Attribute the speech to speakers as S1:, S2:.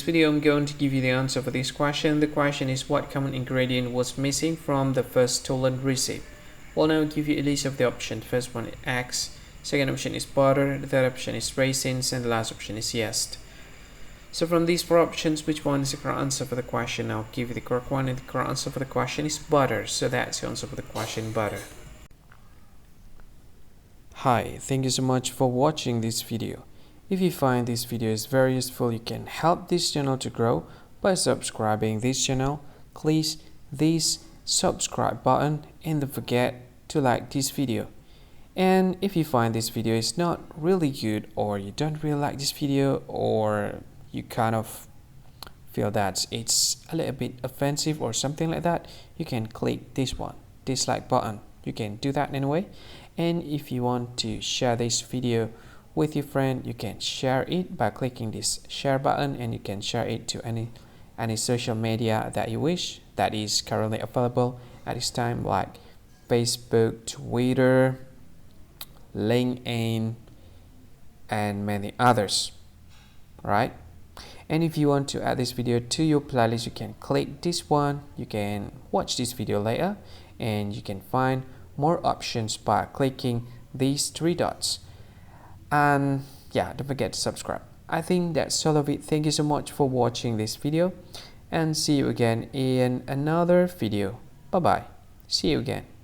S1: video, I'm going to give you the answer for this question. The question is, what common ingredient was missing from the first stolen recipe? Well, now I'll give you a list of the options. First one is eggs, second option is butter, the third option is raisins, and the last option is yeast. So from these four options, which one is the correct answer for the question? I'll give you the correct one, and the correct answer for the question is butter. So that's the answer for the question, butter. Hi, thank you so much for watching this video. If you find this video is very useful, you can help this channel to grow by subscribing this channel. Please this subscribe button and don't forget to like this video. And if you find this video is not really good, or you don't really like this video, or you kind of feel that it's a little bit offensive or something like that, you can click this one, dislike button. You can do that anyway. And if you want to share this video with your friend, you can share it by clicking this share button, and you can share it to any social media that you wish that is currently available at this time, like Facebook, Twitter, LinkedIn, and many others. Right? And if you want to add this video to your playlist, you can click this one. You can watch this video later, and you can find more options by clicking these three dots. And yeah, don't forget to subscribe. I think that's all of it. Thank you so much for watching this video, and see you again in another video. Bye bye. See you again.